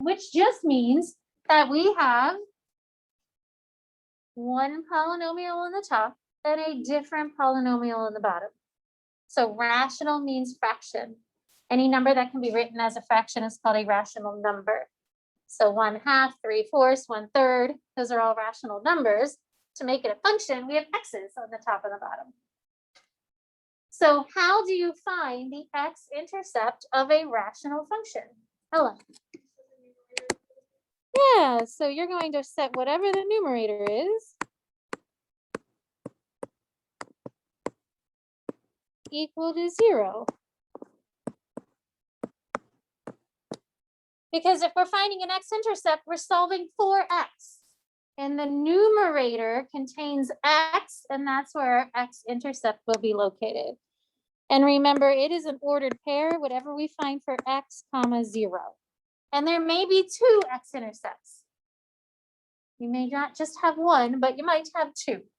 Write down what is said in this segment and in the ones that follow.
which just means that we have one polynomial on the top and a different polynomial on the bottom. So rational means fraction. Any number that can be written as a fraction is called a rational number. So 1/2, 3/4, 1/3, those are all rational numbers. To make it a function, we have x's on the top and the bottom. So how do you find the x-intercept of a rational function? Ella. Yeah, so you're going to set whatever the numerator is equal to 0. Because if we're finding an x-intercept, we're solving for x. And the numerator contains x, and that's where our x-intercept will be located. And remember, it is an ordered pair, whatever we find for x, comma, 0. And there may be two x-intercepts. You may not just have one, but you might have two.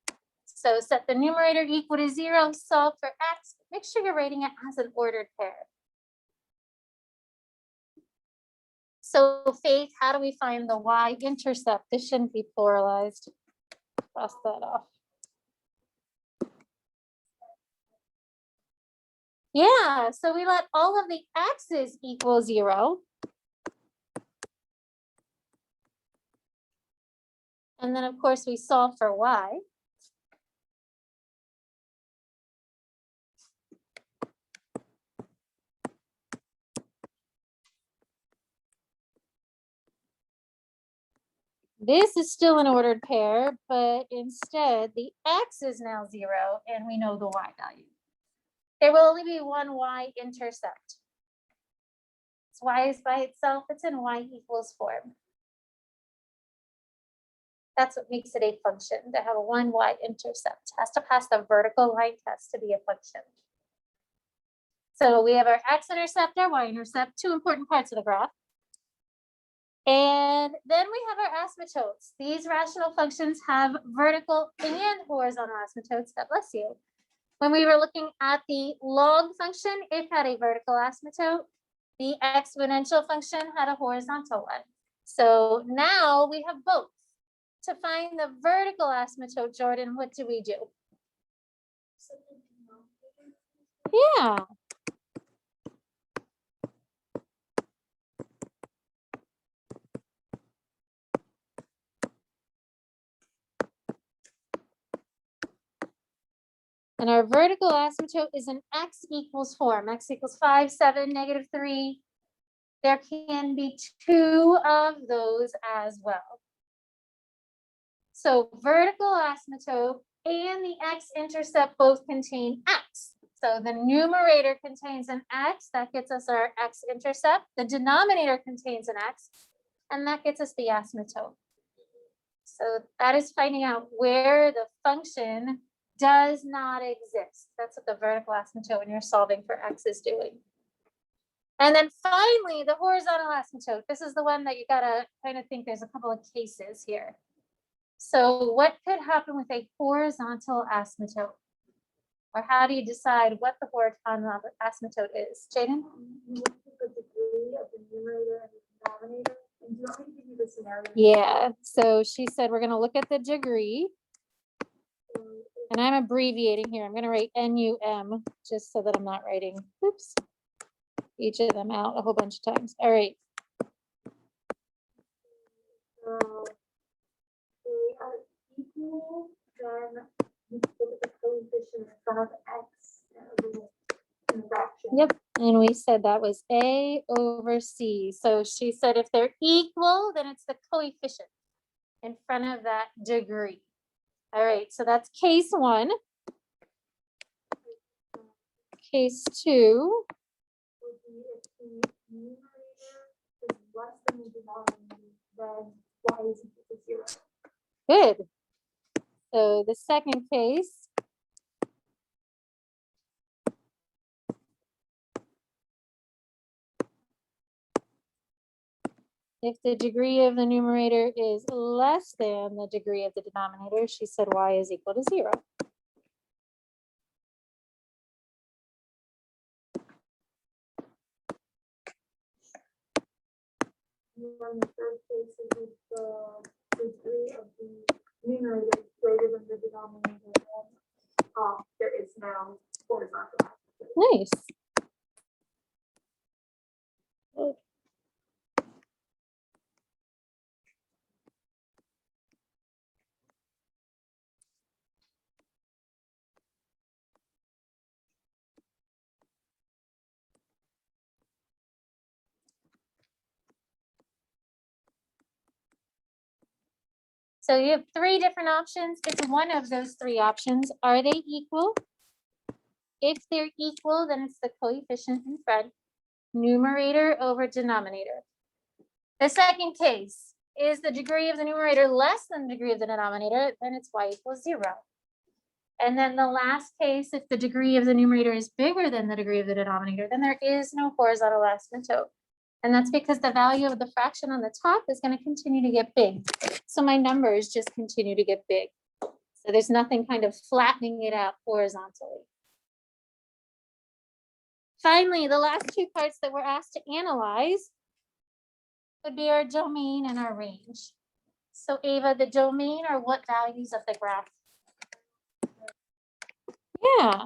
So set the numerator equal to 0, solve for x. Make sure you're writing it as an ordered pair. So Faith, how do we find the y-intercept? This shouldn't be pluralized. Cross that off. Yeah, so we let all of the x's equal 0. And then of course we solve for y. This is still an ordered pair, but instead the x is now 0 and we know the y value. There will only be one y-intercept. So y is by itself, it's in y equals form. That's what makes it a function, to have a one y-intercept. It has to pass the vertical line test to be a function. So we have our x-intercept, our y-intercept, two important parts of the graph. And then we have our asymptotes. These rational functions have vertical and horizontal asymptotes. God bless you. When we were looking at the log function, it had a vertical asymptote. The exponential function had a horizontal one. So now we have both. To find the vertical asymptote, Jordan, what do we do? Yeah. And our vertical asymptote is an x equals form. X equals 5, 7, -3. There can be two of those as well. So vertical asymptote and the x-intercept both contain x. So the numerator contains an x, that gets us our x-intercept. The denominator contains an x, and that gets us the asymptote. So that is finding out where the function does not exist. That's what the vertical asymptote when you're solving for x is doing. And then finally, the horizontal asymptote. This is the one that you gotta kind of think there's a couple of cases here. So what could happen with a horizontal asymptote? Or how do you decide what the horizontal asymptote is? Jaden? You look at the degree of the numerator and the denominator. And do you want me to give you the scenario? Yeah, so she said we're gonna look at the degree. And I'm abbreviating here. I'm gonna write NUM just so that I'm not writing, oops, each of them out a whole bunch of times. All right. They are equal, then you look at the coefficient in front of x and fraction. Yep, and we said that was A over C. So she said if they're equal, then it's the coefficient in front of that degree. All right, so that's case 1. Case 2. Would be if the numerator is less than the denominator, then y is equal to 0. Good. So the second case. If the degree of the numerator is less than the degree of the denominator, she said y is equal to 0. When the third case is if the degree of the numerator is greater than the denominator, then there is no horizontal. Nice. So you have three different options. It's one of those three options. Are they equal? If they're equal, then it's the coefficient in front, numerator over denominator. The second case is the degree of the numerator less than the degree of the denominator, then it's y equals 0. And then the last case, if the degree of the numerator is bigger than the degree of the denominator, then there is no horizontal asymptote. And that's because the value of the fraction on the top is going to continue to get big. So my numbers just continue to get big. So there's nothing kind of flattening it out horizontally. Finally, the last two parts that we're asked to analyze would be our domain and our range. So Ava, the domain are what values of the graph? Yeah.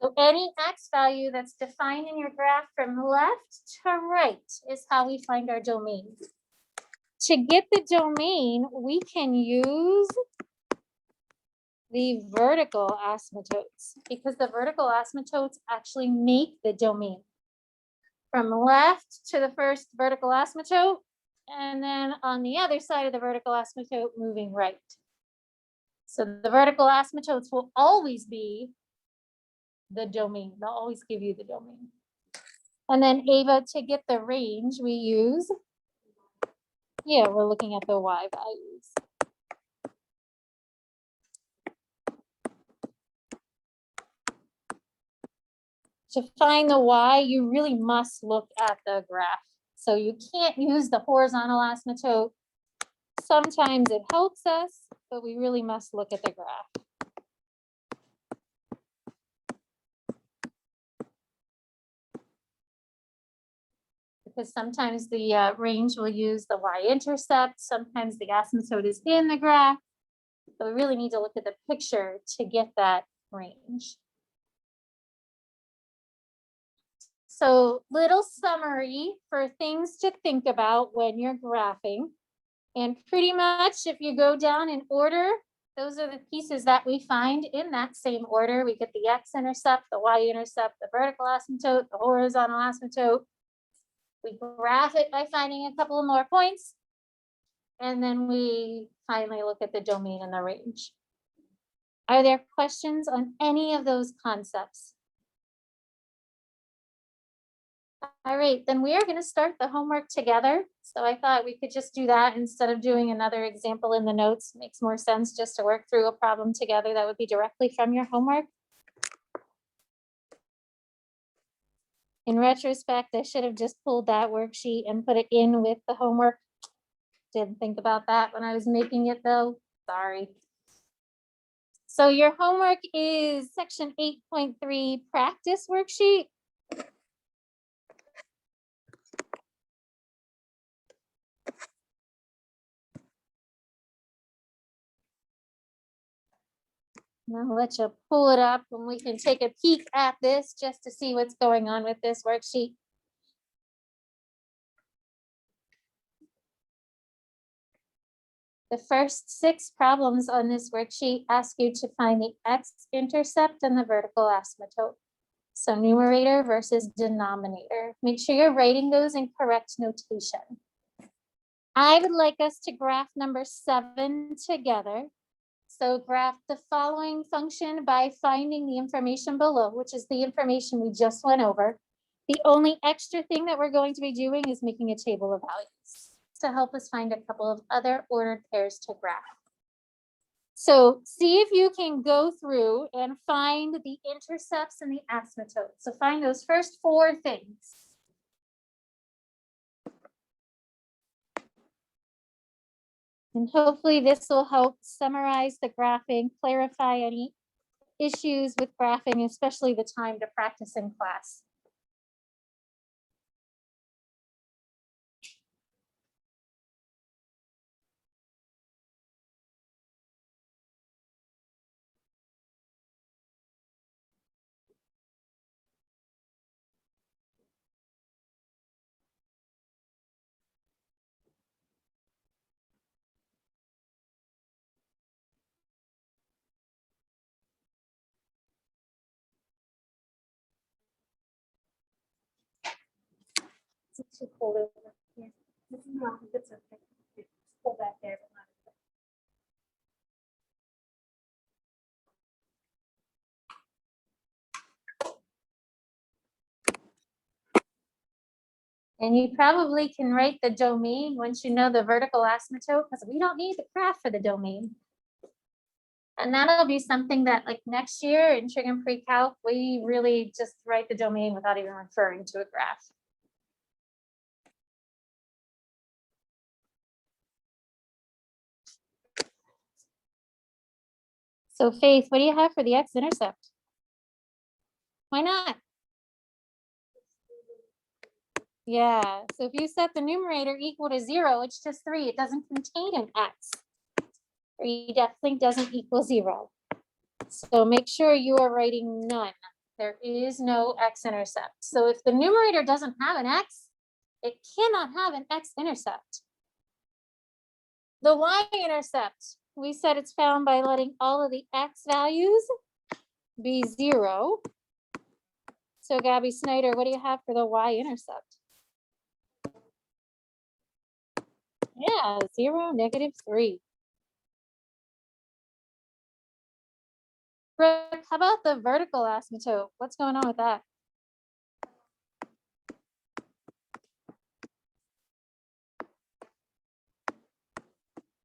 So any x value that's defined in your graph from left to right is how we find our domain. To get the domain, we can use the vertical asymptotes because the vertical asymptotes actually make the domain. From left to the first vertical asymptote, and then on the other side of the vertical asymptote, moving right. So the vertical asymptotes will always be the domain. They'll always give you the domain. And then Ava, to get the range, we use, yeah, we're looking at the y values. To find the y, you really must look at the graph. So you can't use the horizontal asymptote. Sometimes it helps us, but we really must look at the graph. Because sometimes the range will use the y-intercept, sometimes the asymptote is in the graph. So we really need to look at the picture to get that range. So little summary for things to think about when you're graphing. And pretty much if you go down in order, those are the pieces that we find in that same order. We get the x-intercept, the y-intercept, the vertical asymptote, the horizontal asymptote. We graph it by finding a couple of more points. And then we finally look at the domain and the range. Are there questions on any of those concepts? All right, then we are going to start the homework together. So I thought we could just do that instead of doing another example in the notes. It makes more sense just to work through a problem together that would be directly from your homework. In retrospect, I should have just pulled that worksheet and put it in with the homework. Didn't think about that when I was making it though. Sorry. So your homework is section 8.3 practice worksheet. I'll let you pull it up and we can take a peek at this just to see what's going on with this worksheet. The first 6 problems on this worksheet ask you to find the x-intercept and the vertical asymptote. So numerator versus denominator. Make sure you're writing those in correct notation. I would like us to graph number 7 together. So graph the following function by finding the information below, which is the information we just went over. The only extra thing that we're going to be doing is making a table of values to help us find a couple of other ordered pairs to graph. So see if you can go through and find the intercepts and the asymptotes. So find those first 4 things. And hopefully this will help summarize the graphing, clarify any issues with graphing, especially the time to practice in class. It's too cold over here. No, it's okay. It's cold back there, but not over there. And you probably can write the domain once you know the vertical asymptote, because we don't need the graph for the domain. And that'll be something that like next year in trig and pre-calc, we really just write the domain without even referring to a graph. So Faith, what do you have for the x-intercept? Why not? Yeah, so if you set the numerator equal to 0, it's just 3. It doesn't contain an x. 3 definitely doesn't equal 0. So make sure you are writing none. There is no x-intercept. So if the numerator doesn't have an x, it cannot have an x-intercept. The y-intercept, we said it's found by letting all of the x values be 0. So Gabby Snyder, what do you have for the y-intercept? Yeah, 0, -3. Brooke, how about the vertical asymptote? What's going on with that?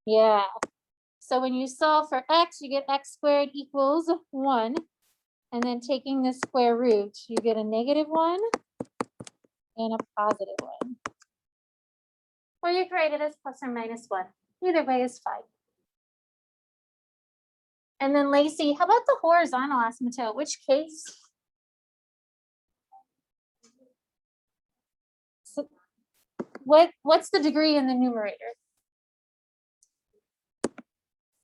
Yeah. So when you solve for x, you get x squared equals 1. And then taking the square root, you get a -1 and a +1. Or you can write it as plus or minus 1. Either way is fine. And then Lacey, how about the horizontal asymptote? Which case? So what's the degree in the numerator?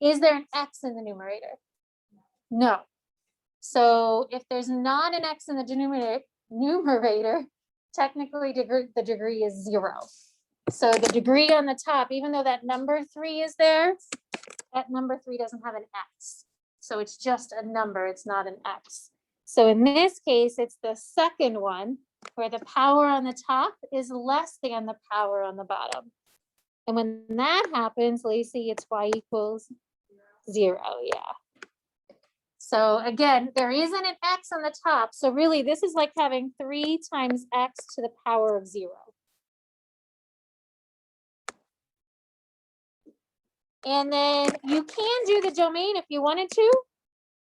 Is there an x in the numerator? No. So if there's not an x in the numerator, technically the degree is 0. So the degree on the top, even though that number 3 is there, that number 3 doesn't have an x. So it's just a number, it's not an x. So in this case, it's the second one where the power on the top is less than the power on the bottom. And when that happens, Lacey, it's y equals 0, yeah. So again, there isn't an x on the top. So really, this is like having 3 times x to the power of 0. And then you can do the domain if you wanted to.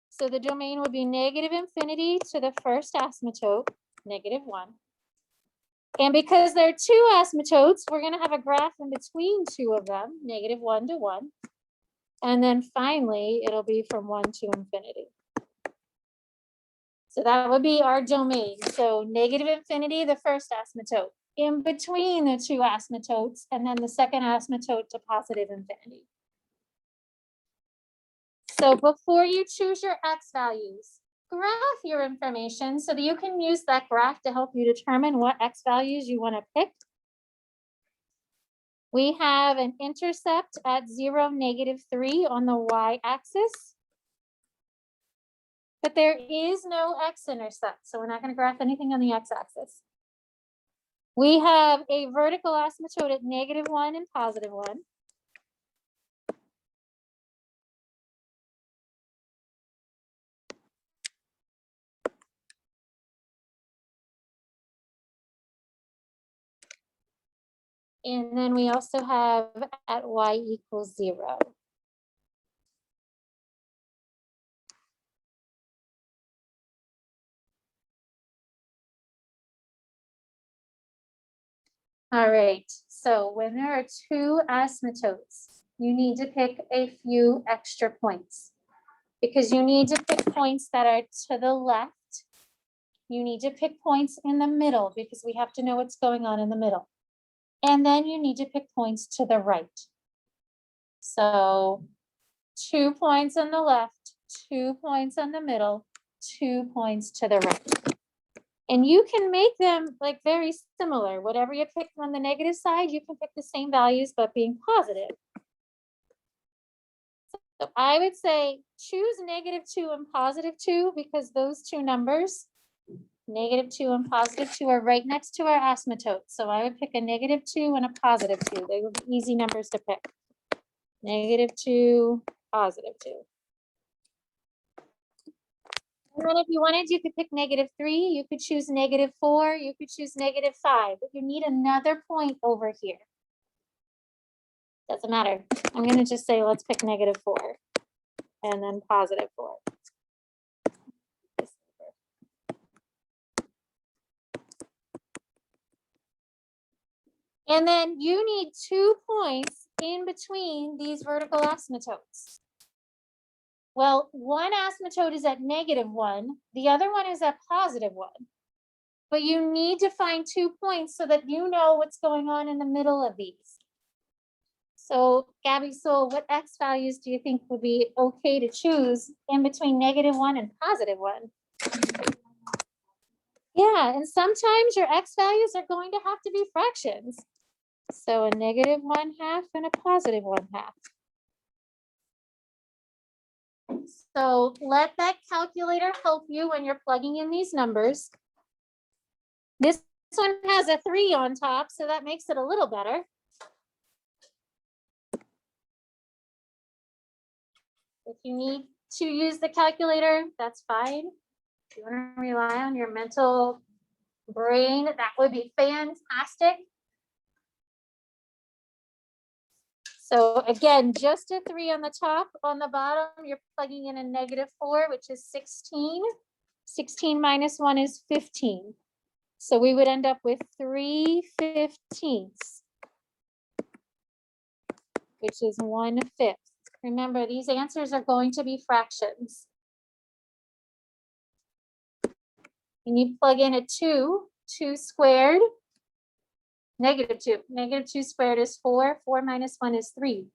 So the domain would be -infinity to the first asymptote, -1. And because there are 2 asymptotes, we're going to have a graph in between 2 of them, -1 to 1. And then finally, it'll be from 1 to infinity. So that would be our domain. So -infinity, the first asymptote, in between the 2 asymptotes, and then the second asymptote to positive infinity. So before you choose your x values, graph your information so that you can use that graph to help you determine what x values you want to pick. We have an intercept at 0, -3 on the y-axis. But there is no x-intercept, so we're not going to graph anything on the x-axis. We have a vertical asymptote at -1 and +1. And then we also have at y equals 0. All right, so when there are 2 asymptotes, you need to pick a few extra points because you need to pick points that are to the left. You need to pick points in the middle because we have to know what's going on in the middle. And then you need to pick points to the right. So 2 points on the left, 2 points on the middle, 2 points to the right. And you can make them like very similar. Whatever you pick on the negative side, you can pick the same values, but being positive. So I would say choose -2 and +2 because those two numbers, -2 and +2 are right next to our asymptotes. So I would pick a -2 and a +2. They would be easy numbers to pick. -2, +2. And then if you wanted, you could pick -3, you could choose -4, you could choose -5, but you need another point over here. Doesn't matter. I'm gonna just say, let's pick -4 and then +4. And then you need 2 points in between these vertical asymptotes. Well, one asymptote is at -1, the other one is at +1. But you need to find 2 points so that you know what's going on in the middle of these. So Gabby, so what X values do you think would be okay to choose in between -1 and +1? Yeah, and sometimes your X values are going to have to be fractions. So a -1/2 and a +1/2. So let that calculator help you when you're plugging in these numbers. This one has a 3 on top, so that makes it a little better. If you need to use the calculator, that's fine. If you want to rely on your mental brain, that would be fantastic. So again, just a 3 on the top. On the bottom, you're plugging in a -4, which is 16. 16 minus 1 is 15. So we would end up with 3/15, which is 1/5. Remember, these answers are going to be fractions. And you plug in a 2, 2 squared, -2. -2 squared is 4. 4 minus 1 is 3.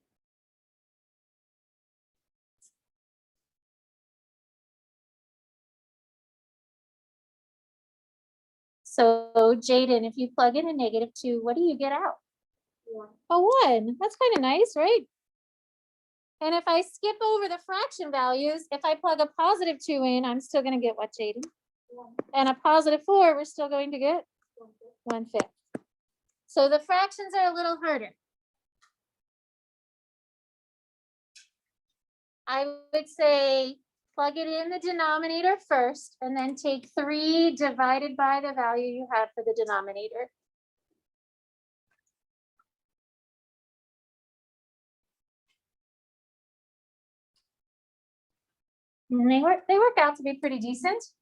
So Jaden, if you plug in a -2, what do you get out? 1. A 1. That's kind of nice, right? And if I skip over the fraction values, if I plug a +2 in, I'm still going to get what, Jaden? 1. And a +4, we're still going to get 1/5. So the fractions are a little harder. I would say plug it in the denominator first and then take 3 divided by the value you have for the denominator. And they work out to be pretty decent.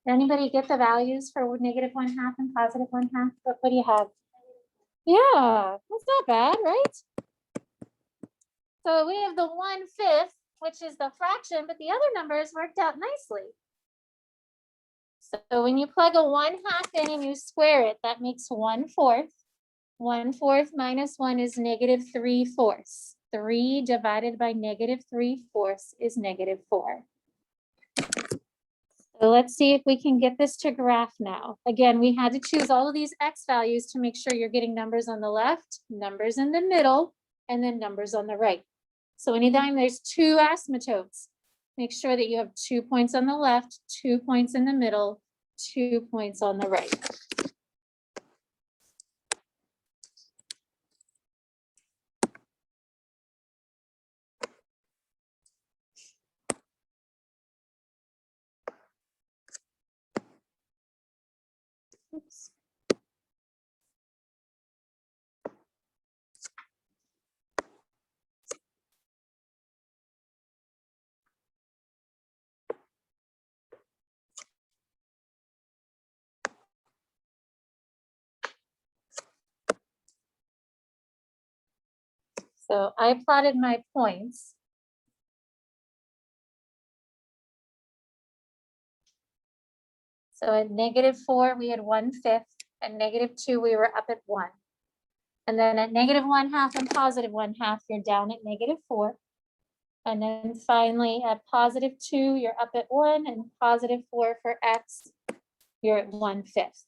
Did anybody get the values for -1/2 and +1/2? What do you have? Yeah, that's not bad, right? So we have the 1/5, which is the fraction, but the other numbers worked out nicely. So when you plug a 1/2 in and you square it, that makes 1/4. 1/4 minus 1 is -3/4. 3 divided by -3/4 is -4. So let's see if we can get this to graph now. Again, we had to choose all of these X values to make sure you're getting numbers on the left, numbers in the middle, and then numbers on the right. So anytime there's 2 asymptotes, make sure that you have 2 points on the left, 2 points in the middle, 2 points on the right. Oops. So I plotted my points. So at -4, we had 1/5. At -2, we were up at 1. And then at -1/2 and +1/2, you're down at -4. And then finally at +2, you're up at 1, and +4 for X, you're at 1/5.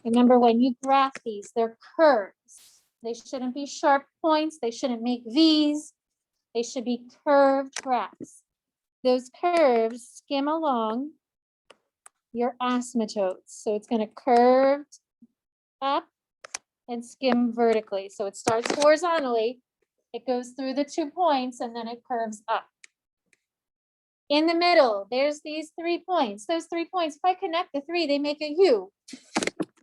Remember, when you graph these, they're curves. They shouldn't be sharp points. They shouldn't make V's. They should be curved graphs. Those curves skim along your asymptotes. So it's going to curve up and skim vertically. So it starts horizontally, it goes through the 2 points, and then it curves up. In the middle, there's these 3 points. Those 3 points, if I connect the 3, they make a U.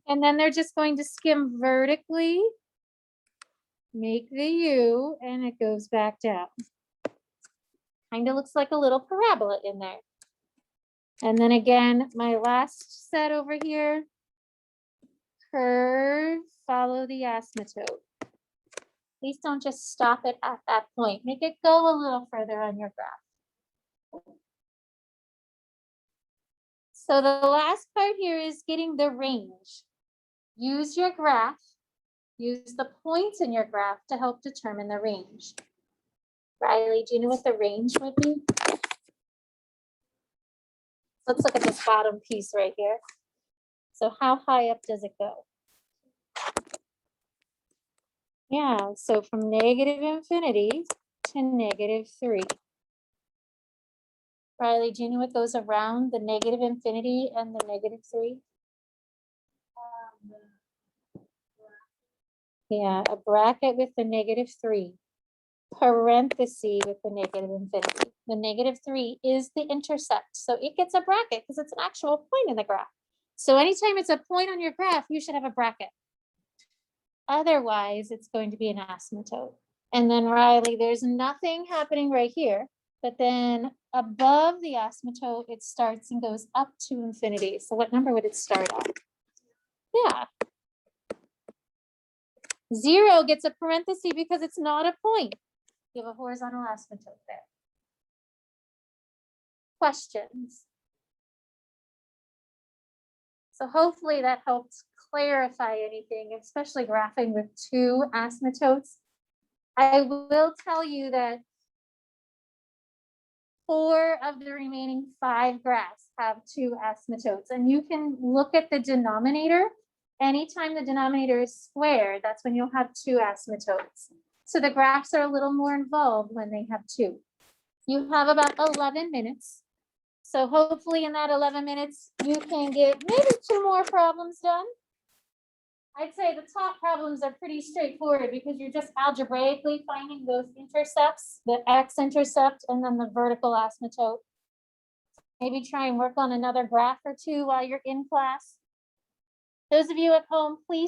And then they're just going to skim vertically, make the U, and it goes back down. Kind of looks like a little parabola in there. And then again, my last set over here, curve, follow the asymptote. Please don't just stop it at that point. Make it go a little further on your graph. So the last part here is getting the range. Use your graph, use the points in your graph to help determine the range. Riley, do you know what the range would be? Let's look at this bottom piece right here. So how high up does it go? Yeah, so from -infinity to -3. Riley, do you know what goes around the -infinity and the -3? Yeah, a bracket with the -3, parenthesis with the -infinity. The -3 is the intercept, so it gets a bracket because it's an actual point in the graph. So anytime it's a point on your graph, you should have a bracket. Otherwise, it's going to be an asymptote. And then Riley, there's nothing happening right here, but then above the asymptote, it starts and goes up to infinity. So what number would it start at? Yeah. 0 gets a parenthesis because it's not a point. You have a horizontal asymptote there. Questions? So hopefully that helps clarify anything, especially graphing with 2 asymptotes. I will tell you that 4 of the remaining 5 graphs have 2 asymptotes, and you can look at the denominator. Anytime the denominator is squared, that's when you'll have 2 asymptotes. So the graphs are a little more involved when they have 2. You have about 11 minutes. So hopefully in that 11 minutes, you can get maybe 2 more problems done. I'd say the top problems are pretty straightforward because you're just algebraically finding those intercepts, the x-intercept and then the vertical asymptote. Maybe try and work on another graph or 2 while you're in class. Those of you at home, please